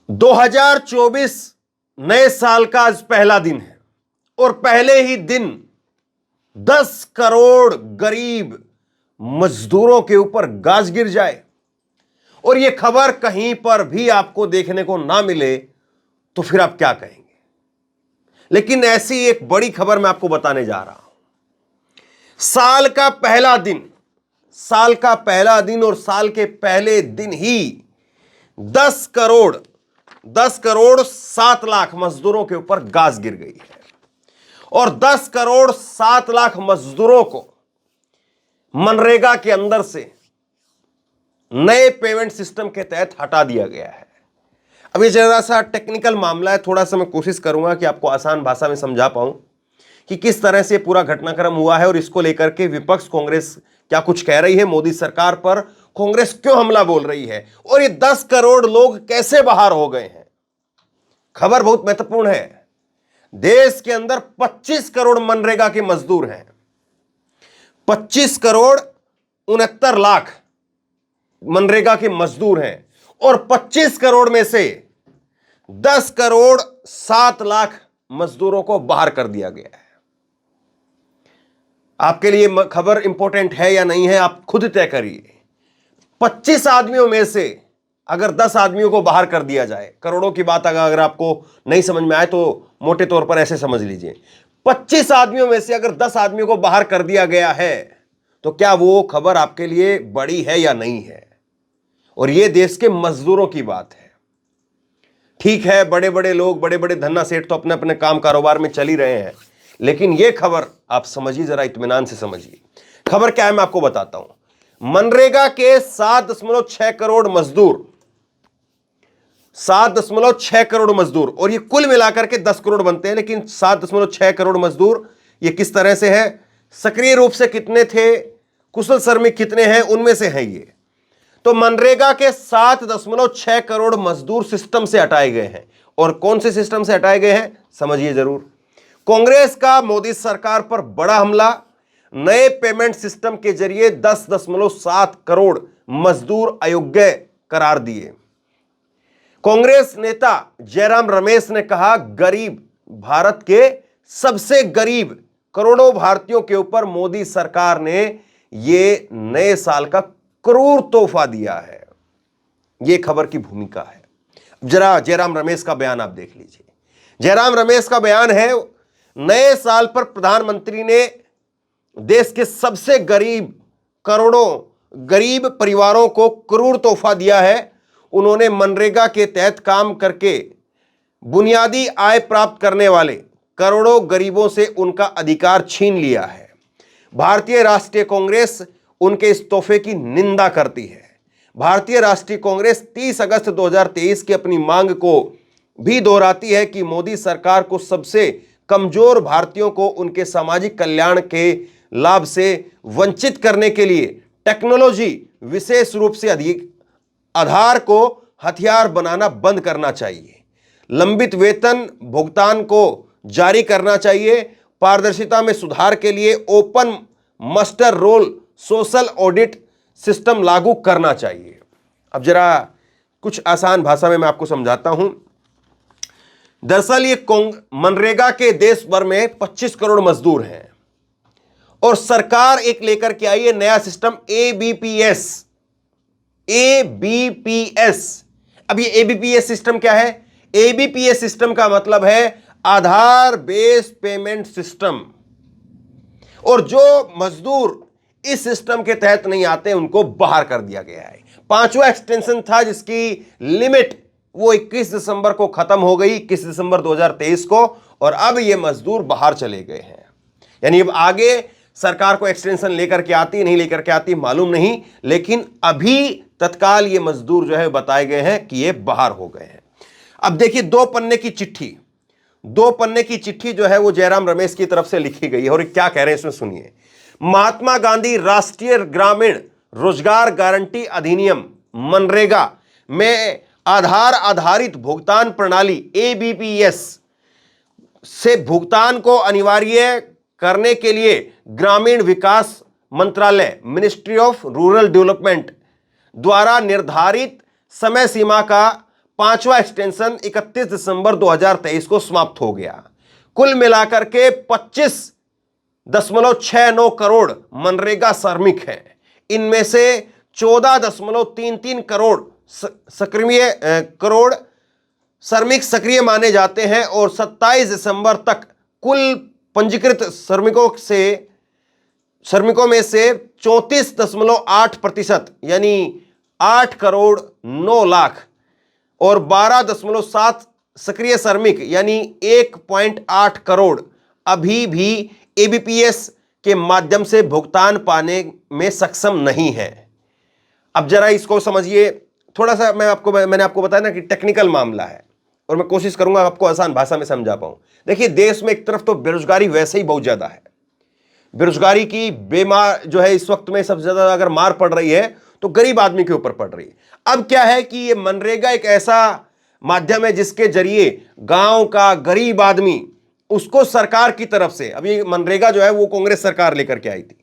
2024 नए साल का आज पहला दिन है और पहले ही दिन 10 करोड़ गरीब मजदूरों के ऊपर गाज गिर जाए और यह खबर कहीं पर भी आपको देखने को ना मिले तो फिर आप क्या कहेंगे। लेकिन ऐसी एक बड़ी खबर मैं आपको बताने जा रहा हूं। साल का पहला दिन और साल के पहले दिन ही 10 करोड़ 7 लाख मजदूरों के ऊपर गाज गिर गई है और 10 करोड़ 7 लाख मजदूरों को मनरेगा के अंदर से नए पेमेंट सिस्टम के तहत हटा दिया गया है। अब ये जरा सा टेक्निकल मामला है, थोड़ा सा मैं कोशिश करूंगा कि आपको आसान भाषा में समझा पाऊं कि किस तरह से पूरा घटनाक्रम हुआ है और इसको लेकर के विपक्ष कांग्रेस क्या कुछ कह रही है, मोदी सरकार पर कांग्रेस क्यों हमला बोल रही है और ये 10 करोड़ लोग कैसे बाहर हो गए हैं। खबर बहुत महत्वपूर्ण है। देश के अंदर 25 करोड़ मनरेगा के मजदूर हैं, 25 करोड़ 69 लाख मनरेगा के मजदूर हैं और 25 करोड़ में से 10 करोड़ 7 लाख मजदूरों को बाहर कर दिया गया है। आपके लिए खबर इंपॉर्टेंट है या नहीं है, आप खुद तय करिए। 25 आदमियों में से अगर 10 आदमियों को बाहर कर दिया जाए, करोड़ों की बात अगर आपको नहीं समझ में आए तो मोटे तौर पर ऐसे समझ लीजिए, 25 आदमियों में से अगर 10 आदमियों को बाहर कर दिया गया है तो क्या वो खबर आपके लिए बड़ी है या नहीं है। और ये देश के मजदूरों की बात है। ठीक है, बड़े बड़े लोग, बड़े बड़े धन्ना सेठ तो अपने अपने काम कारोबार में चल ही रहे हैं, लेकिन यह खबर आप समझिए, जरा इत्मीनान से समझिए। खबर क्या है मैं आपको बताता हूं। मनरेगा के 7.6 करोड़ मजदूर, 7.6 करोड़ मजदूर, और ये कुल मिलाकर के 10 करोड़ बनते हैं, लेकिन 7.6 करोड़ मजदूर ये किस तरह से है, सक्रिय रूप से कितने थे, कुशल श्रमिक कितने हैं, उनमें से है ये। तो मनरेगा के 7.6 करोड़ मजदूर सिस्टम से हटाए गए हैं। और कौन से सिस्टम से हटाए गए हैं समझिए जरूर। कांग्रेस का मोदी सरकार पर बड़ा हमला, नए पेमेंट सिस्टम के जरिए 10.7 करोड़ मजदूर अयोग्य करार दिए। कांग्रेस नेता जयराम रमेश ने कहा, गरीब, भारत के सबसे गरीब करोड़ों भारतीयों के ऊपर मोदी सरकार ने यह नए साल का क्रूर तोहफा दिया है। यह खबर की भूमिका है। जरा जयराम रमेश का बयान आप देख लीजिए। जयराम रमेश का बयान है, नए साल पर प्रधानमंत्री ने देश के सबसे गरीब करोड़ों गरीब परिवारों को क्रूर तोहफा दिया है। उन्होंने मनरेगा के तहत काम करके बुनियादी आय प्राप्त करने वाले करोड़ों गरीबों से उनका अधिकार छीन लिया है। भारतीय राष्ट्रीय कांग्रेस उनके इस तोहफे की निंदा करती है। भारतीय राष्ट्रीय कांग्रेस 30 अगस्त 2023 की अपनी मांग को भी दोहराती है कि मोदी सरकार को सबसे कमजोर भारतीयों को उनके सामाजिक कल्याण के लाभ से वंचित करने के लिए टेक्नोलॉजी, विशेष रूप से अधिक आधार को हथियार बनाना बंद करना चाहिए। लंबित वेतन भुगतान को जारी करना चाहिए। पारदर्शिता में सुधार के लिए open muster roll social audit system लागू करना चाहिए। अब जरा कुछ आसान भाषा में मैं आपको समझाता हूं। दरअसल ये मनरेगा के देश भर में 25 करोड़ मजदूर हैं और सरकार एक लेकर के आई है नया सिस्टम एबीपीएस। अब ये एबीपीएस सिस्टम क्या है? एबीपीएस सिस्टम का मतलब है आधार बेस्ड पेमेंट सिस्टम। और जो मजदूर इस सिस्टम के तहत नहीं आते उनको बाहर कर दिया गया है। 5वां एक्सटेंशन था जिसकी लिमिट वो 21 दिसंबर को खत्म हो गई, 21 दिसंबर 2023 को, और अब ये मजदूर बाहर चले गए हैं। यानी अब आगे सरकार को एक्सटेंशन लेकर के आती नहीं लेकर के आती मालूम नहीं, लेकिन अभी तत्काल ये मजदूर जो है बताए गए हैं कि ये बाहर हो गए हैं। अब देखिए, 2 पन्ने की चिट्ठी जो है वो जयराम रमेश की तरफ से लिखी गई है और क्या कह रहे हैं इसमें सुनिए। महात्मा गांधी राष्ट्रीय ग्रामीण रोजगार गारंटी अधिनियम मनरेगा में आधार आधारित भुगतान प्रणाली एबीपीएस से भुगतान को अनिवार्य करने के लिए ग्रामीण विकास मंत्रालय, मिनिस्ट्री ऑफ रूरल डेवलपमेंट द्वारा निर्धारित समय सीमा का 5वां एक्सटेंशन 31 दिसंबर 2023 को समाप्त हो गया। कुल मिलाकर के 25.69 करोड़ मनरेगा श्रमिक हैं। इनमें से 14.33 करोड़ श्रमिक सक्रिय माने जाते हैं और 27 दिसंबर तक कुल पंजीकृत श्रमिकों में से 34.8% यानी 8 करोड़ 9 लाख और 12.7 सक्रिय श्रमिक यानी 1.8 करोड़ अभी भी एबीपीएस के माध्यम से भुगतान पाने में सक्षम नहीं है। अब जरा इसको समझिए थोड़ा सा। मैंने आपको बताया ना कि टेक्निकल मामला है और मैं कोशिश करूंगा आपको आसान भाषा में समझा पाऊं। देखिए, देश में एक तरफ तो बेरोजगारी वैसे ही बहुत ज्यादा है। बेरोजगारी की बेमार जो है इस वक्त में सबसे ज्यादा अगर मार पड़ रही है तो गरीब आदमी के ऊपर पड़ रही है। अब क्या है कि ये मनरेगा एक ऐसा माध्यम है जिसके जरिए गांव का गरीब आदमी उसको सरकार की तरफ से, अभी मनरेगा जो है वो कांग्रेस सरकार लेकर के आई थी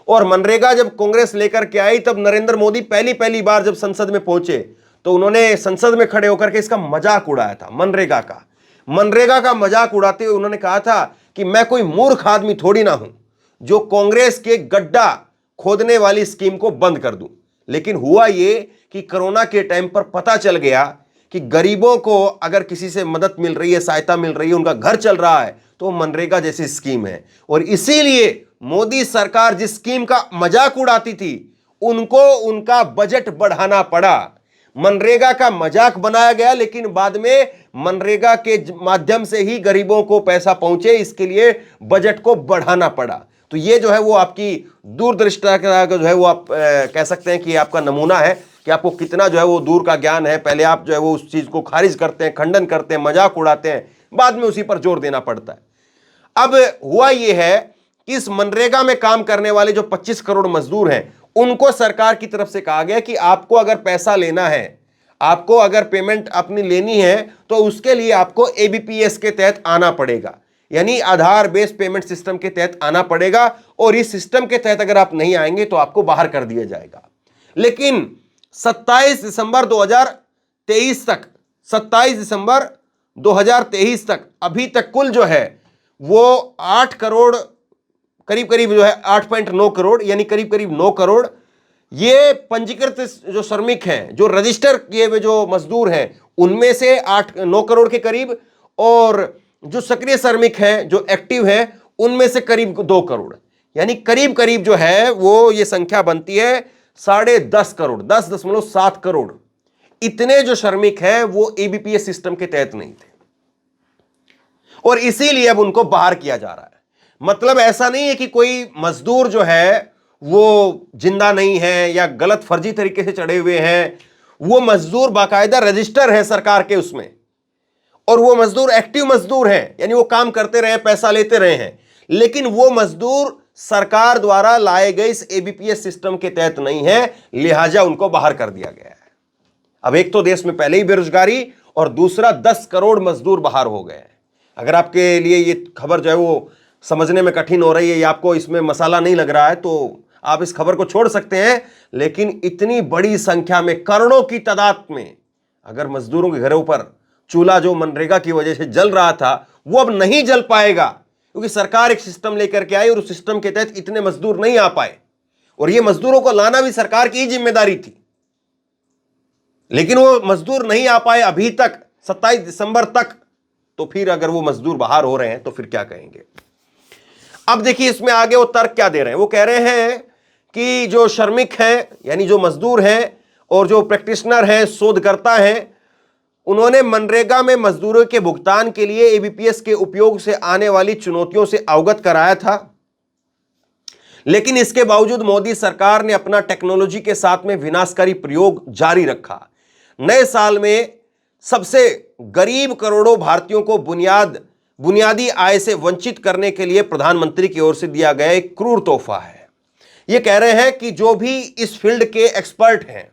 और मनरेगा जब कांग्रेस लेकर के आई तब नरेंद्र मोदी पहली बार जब संसद में पहुंचे तो उन्होंने संसद में खड़े होकर के इसका मजाक उड़ाया था। मनरेगा का मजाक उड़ाते हुए उन्होंने कहा था कि मैं कोई मूर्ख आदमी थोड़ी ना हूं जो कांग्रेस के गड्ढा खोदने वाली स्कीम को बंद कर दूं। लेकिन हुआ ये कि कोरोना के टाइम पर पता चल गया कि गरीबों को अगर किसी से मदद मिल रही है, सहायता मिल रही है, उनका घर चल रहा है तो मनरेगा जैसी स्कीम है। और इसीलिए मोदी सरकार जिस स्कीम का मजाक उड़ाती थी उनको उनका बजट बढ़ाना पड़ा। मनरेगा का मजाक बनाया गया लेकिन बाद में मनरेगा के माध्यम से ही गरीबों को पैसा पहुंचे, इसके लिए बजट को बढ़ाना पड़ा। तो ये जो है वो आपकी दूरदृष्टता का जो है वो आप कह सकते हैं कि आपका नमूना है कि आपको कितना जो है वो दूर का ज्ञान है। पहले आप जो है वो उस चीज को खारिज करते हैं, खंडन करते हैं, मजाक उड़ाते हैं, बाद में उसी पर जोर देना पड़ता है। अब हुआ ये है कि इस मनरेगा में काम करने वाले जो 25 करोड़ मजदूर हैं उनको सरकार की तरफ से कहा गया कि आपको अगर पैसा लेना है, आपको अगर पेमेंट अपनी लेनी है तो उसके लिए आपको एबीपीएस के तहत आना पड़ेगा, यानी आधार बेस्ड पेमेंट सिस्टम के तहत आना पड़ेगा। और इस सिस्टम के तहत अगर आप नहीं आएंगे तो आपको बाहर कर दिया जाएगा। लेकिन 27 दिसंबर 2023 तक अभी तक कुल जो है वो 8 करोड़ करीब जो है 8.9 करोड़ यानी करीब 9 करोड़ ये पंजीकृत जो श्रमिक हैं, जो रजिस्टर किए हुए जो मजदूर हैं उनमें से 9 करोड़ के करीब, और जो सक्रिय श्रमिक हैं जो एक्टिव हैं उनमें से करीब 2 करोड़, यानी करीब जो है वो ये संख्या बनती है 10.5 करोड़, 10.7 करोड़। इतने जो श्रमिक हैं वो एबीपीएस सिस्टम के तहत नहीं थे और इसीलिए अब उनको बाहर किया जा रहा है। मतलब ऐसा नहीं है कि कोई मजदूर जो है वो जिंदा नहीं है या गलत फर्जी तरीके से चढ़े हुए हैं। वो मजदूर बाकायदा रजिस्टर है सरकार के उसमें और वो मजदूर एक्टिव मजदूर हैं, यानी वो काम करते रहे, पैसा लेते रहे हैं, लेकिन वो मजदूर सरकार द्वारा लाए गए इस एबीपीएस सिस्टम के तहत नहीं है, लिहाजा उनको बाहर कर दिया गया है। अब एक तो देश में पहले ही बेरोजगारी और दूसरा 10 करोड़ मजदूर बाहर हो गए हैं। अगर आपके लिए ये खबर जो है वो समझने में कठिन हो रही है या आपको इसमें मसाला नहीं लग रहा है तो आप इस खबर को छोड़ सकते हैं, लेकिन इतनी बड़ी संख्या में करोड़ों की तादाद में अगर मजदूरों के घरों पर चूल्हा जो मनरेगा की वजह से जल रहा था वो अब नहीं जल पाएगा, क्योंकि सरकार एक सिस्टम लेकर के आई और उस सिस्टम के तहत इतने मजदूर नहीं आ पाए और ये मजदूरों को लाना भी सरकार की ही जिम्मेदारी थी, लेकिन वो मजदूर नहीं आ पाए अभी तक 27 दिसंबर तक। तो फिर अगर वो मजदूर बाहर हो रहे हैं तो फिर क्या कहेंगे। अब देखिए इसमें आगे वो तर्क क्या दे रहे हैं। वो कह रहे हैं कि जो श्रमिक हैं यानी जो मजदूर हैं और जो प्रैक्टिशनर हैं, शोधकर्ता हैं, उन्होंने मनरेगा में मजदूरों के भुगतान के लिए एबीपीएस के उपयोग से आने वाली चुनौतियों से अवगत कराया था, लेकिन इसके बावजूद मोदी सरकार ने अपना टेक्नोलॉजी के साथ में विनाशकारी प्रयोग जारी रखा। नए साल में सबसे गरीब करोड़ों भारतीयों को बुनियादी आय से वंचित करने के लिए प्रधानमंत्री की ओर से दिया गया एक क्रूर तोहफा है। ये कह रहे हैं कि जो भी इस फील्ड के एक्सपर्ट हैं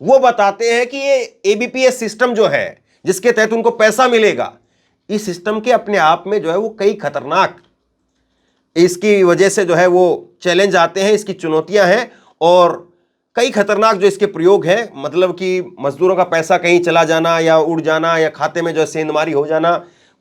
वो बताते हैं कि ये एबीपीएस सिस्टम जो है जिसके तहत उनको पैसा मिलेगा, इस सिस्टम के अपने आप में जो है वो कई खतरनाक, इसकी वजह से जो है वो चैलेंज आते हैं, इसकी चुनौतियां हैं और कई खतरनाक जो इसके प्रयोग हैं, मतलब कि मजदूरों का पैसा कहीं चला जाना या उड़ जाना या खाते में जो है सेंधमारी हो जाना,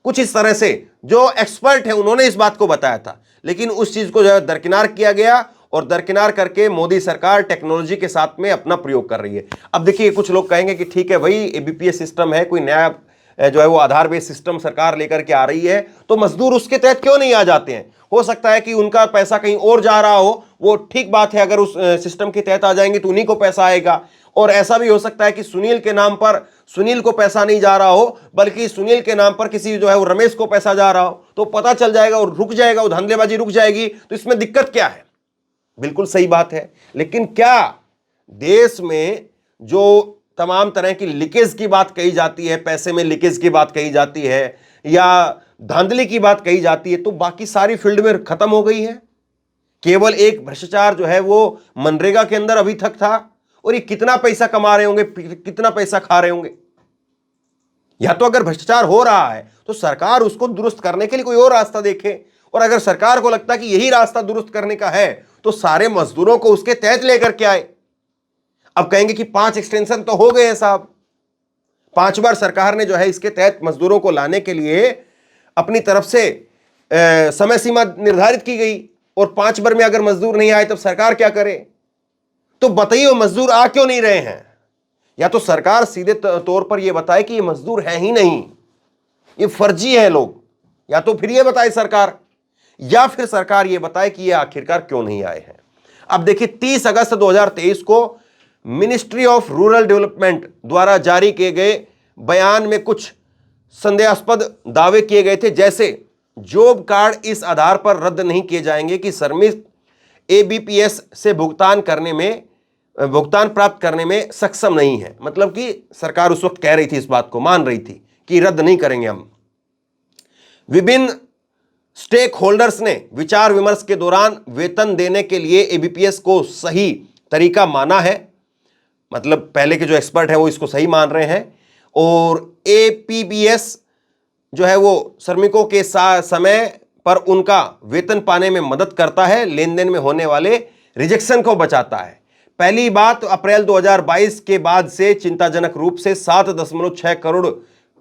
कुछ इस तरह से। जो एक्सपर्ट है उन्होंने इस बात को बताया था, लेकिन उस चीज को जो है दरकिनार किया गया और दरकिनार करके मोदी सरकार टेक्नोलॉजी के साथ में अपना प्रयोग कर रही है। अब देखिए, कुछ लोग कहेंगे कि ठीक है भाई, एबीपीएस सिस्टम है, कोई नया जो है वो आधार बेस्ड सिस्टम सरकार लेकर के आ रही है, तो मजदूर उसके तहत क्यों नहीं आ जाते हैं? हो सकता है कि उनका पैसा कहीं और जा रहा हो, वो ठीक बात है, अगर उस सिस्टम के तहत आ जाएंगे तो उन्हीं को पैसा आएगा। और ऐसा भी हो सकता है कि सुनील के नाम पर सुनील को पैसा नहीं जा रहा हो, बल्कि सुनील के नाम पर किसी जो है वो रमेश को पैसा जा रहा हो, तो पता चल जाएगा और रुक जाएगा, वो धंधेबाजी रुक जाएगी। तो इसमें दिक्कत क्या है? बिल्कुल सही बात है, लेकिन क्या देश में जो तमाम तरह की लीकेज की बात कही जाती है, पैसे में लीकेज की बात कही जाती है या धांधली की बात कही जाती है, तो बाकी सारी फील्ड में खत्म हो गई है? केवल एक भ्रष्टाचार जो है वो मनरेगा के अंदर अभी तक था, और ये कितना पैसा कमा रहे होंगे, कितना पैसा खा रहे होंगे? या तो अगर भ्रष्टाचार हो रहा है तो सरकार उसको दुरुस्त करने के लिए कोई और रास्ता देखे, और अगर सरकार को लगता है कि यही रास्ता दुरुस्त करने का है तो सारे मजदूरों को उसके तहत लेकर के आए। अब कहेंगे कि 5 एक्सटेंशन तो हो गए हैं साहब, 5 बार सरकार ने जो है इसके तहत मजदूरों को लाने के लिए अपनी तरफ से समय सीमा निर्धारित की गई, और 5 बार में अगर मजदूर नहीं आए तब सरकार क्या करे? तो बताइए, मजदूर आ क्यों नहीं रहे हैं? या तो सरकार सीधे तौर पर यह बताए कि ये मजदूर है ही नहीं, ये फर्जी है लोग, या तो फिर यह बताए सरकार, या फिर सरकार यह बताए कि ये आखिरकार क्यों नहीं आए हैं। अब देखिए, 30 अगस्त 2023 को मिनिस्ट्री ऑफ रूरल डेवलपमेंट द्वारा जारी किए गए बयान में कुछ संदेहास्पद दावे किए गए थे, जैसे जॉब कार्ड इस आधार पर रद्द नहीं किए जाएंगे कि श्रमिक एबीपीएस से भुगतान प्राप्त करने में सक्षम नहीं है। मतलब कि सरकार उस वक्त कह रही थी, इस बात को मान रही थी कि रद्द नहीं करेंगे हम। विभिन्न स्टेक होल्डर्स ने विचार विमर्श के दौरान वेतन देने के लिए एबीपीएस को सही तरीका माना है, मतलब पहले के जो एक्सपर्ट है वो इसको सही मान रहे हैं, और एपीबीएस जो है वो श्रमिकों के समय पर उनका वेतन पाने में मदद करता है, लेन देन में होने वाले रिजेक्शन को बचाता है। पहली बात, अप्रैल 2022 के बाद से चिंताजनक रूप से 7.6 करोड़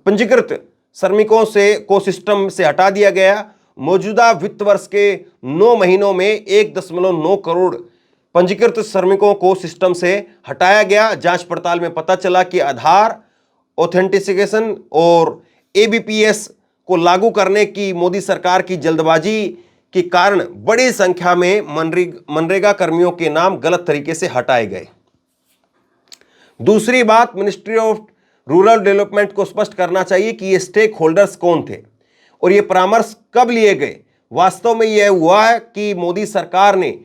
पंजीकृत श्रमिकों को सिस्टम से हटा दिया गया। मौजूदा वित्त वर्ष के 9 महीनों में 1.9 करोड़ पंजीकृत श्रमिकों को सिस्टम से हटाया गया। जांच पड़ताल में पता चला कि आधार ऑथेंटिकेशन और एबीपीएस को लागू करने की मोदी सरकार की जल्दबाजी के कारण बड़ी संख्या में मनरेगा कर्मियों के नाम गलत तरीके से हटाए गए। दूसरी बात, मिनिस्ट्री ऑफ रूरल डेवलपमेंट को स्पष्ट करना चाहिए कि ये स्टेक होल्डर्स कौन थे और ये परामर्श कब लिए गए। वास्तव में यह हुआ है कि मोदी सरकार ने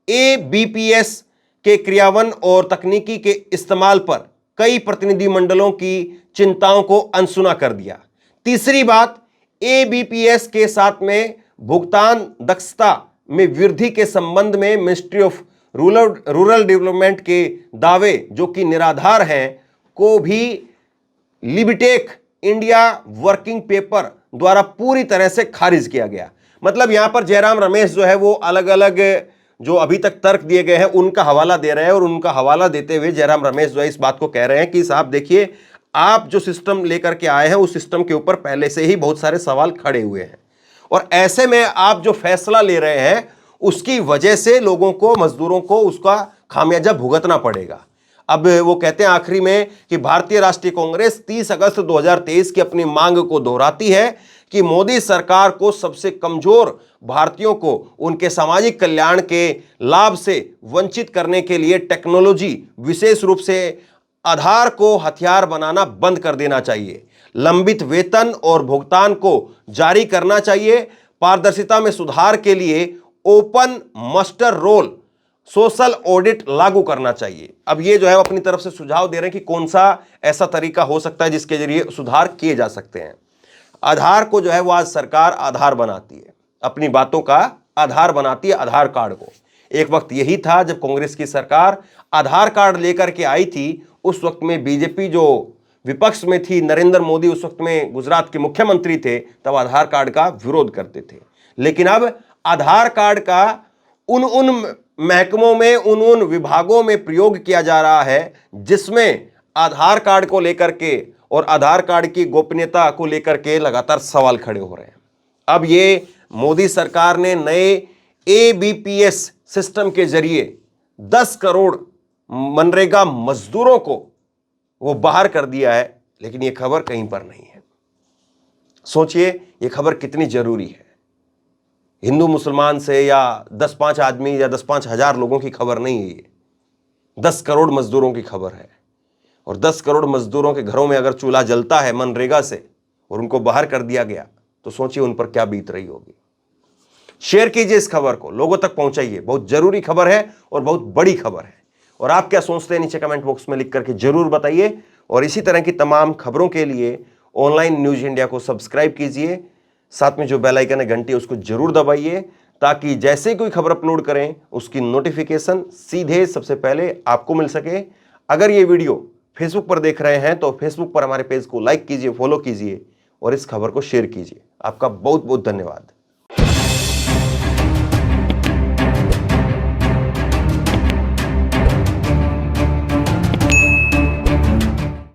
एबीपीएस के क्रियान्वयन और तकनीकी के इस्तेमाल पर कई प्रतिनिधिमंडलों की चिंताओं को अनसुना कर दिया। तीसरी बात, एबीपीएस के साथ में भुगतान दक्षता में वृद्धि के संबंध में मिनिस्ट्री ऑफ रूरल डेवलपमेंट के दावे जो कि निराधार हैं को भी लिबिटेक इंडिया वर्किंग पेपर द्वारा पूरी तरह से खारिज किया गया। मतलब यहां पर जयराम रमेश जो है वो अलग अलग जो अभी तक तर्क दिए गए हैं उनका हवाला दे रहे हैं, और उनका हवाला देते हुए जयराम रमेश जो है इस बात को कह रहे हैं कि साहब देखिए, आप जो सिस्टम लेकर के आए हैं उस सिस्टम के ऊपर पहले से ही बहुत सारे सवाल खड़े हुए हैं, और ऐसे में आप जो फैसला ले रहे हैं उसकी वजह से लोगों को, मजदूरों को उसका खामियाजा भुगतना पड़ेगा। अब वो कहते हैं आखिरी में कि भारतीय राष्ट्रीय कांग्रेस 30 अगस्त 2023 की अपनी मांग को दोहराती है कि मोदी सरकार को सबसे कमजोर भारतीयों को उनके सामाजिक कल्याण के लाभ से वंचित करने के लिए टेक्नोलॉजी, विशेष रूप से आधार को हथियार बनाना बंद कर देना चाहिए। लंबित वेतन और भुगतान को जारी करना चाहिए। पारदर्शिता में सुधार के लिए open muster roll social audit लागू करना चाहिए। अब ये जो है अपनी तरफ से सुझाव दे रहे हैं कि कौन सा ऐसा तरीका हो सकता है जिसके जरिए सुधार किए जा सकते हैं। आधार को जो है वो आज सरकार आधार बनाती है, अपनी बातों का आधार बनाती है आधार कार्ड को। एक वक्त यही था जब कांग्रेस की सरकार आधार कार्ड लेकर के आई थी, उस वक्त में बीजेपी जो विपक्ष में थी, नरेंद्र मोदी उस वक्त में गुजरात के मुख्यमंत्री थे, तब आधार कार्ड का विरोध करते थे। लेकिन अब आधार कार्ड का उन महकमों में, उन विभागों में प्रयोग किया जा रहा है जिसमें आधार कार्ड को लेकर के और आधार कार्ड की गोपनीयता को लेकर के लगातार सवाल खड़े हो रहे हैं। अब ये मोदी सरकार ने नए ABPS सिस्टम के जरिए 10 करोड़ मनरेगा मजदूरों को वो बाहर कर दिया है, लेकिन ये खबर कहीं पर नहीं है। सोचिए ये खबर कितनी जरूरी है। हिंदू मुसलमान से या 10-5 आदमी या 10-5 हजार लोगों की खबर नहीं है, ये 10 करोड़ मजदूरों की खबर है। और 10 करोड़ मजदूरों के घरों में अगर चूल्हा जलता है मनरेगा से और उनको बाहर कर दिया गया, तो सोचिए उन पर क्या बीत रही होगी। शेयर कीजिए इस खबर को, लोगों तक पहुंचाइए। बहुत जरूरी खबर है और बहुत बड़ी खबर है। और आप क्या सोचते हैं नीचे कमेंट बॉक्स में लिख करके जरूर बताइए। और इसी तरह की तमाम खबरों के लिए ऑनलाइन न्यूज इंडिया को सब्सक्राइब कीजिए, साथ में जो बेल आइकन है घंटी उसको जरूर दबाइए, ताकि जैसे कोई खबर अपलोड करें उसकी नोटिफिकेशन सीधे सबसे पहले आपको मिल सके। अगर ये वीडियो फेसबुक पर देख रहे हैं तो फेसबुक पर हमारे पेज को लाइक कीजिए, फॉलो कीजिए और इस खबर को शेयर कीजिए। आपका बहुत बहुत धन्यवाद।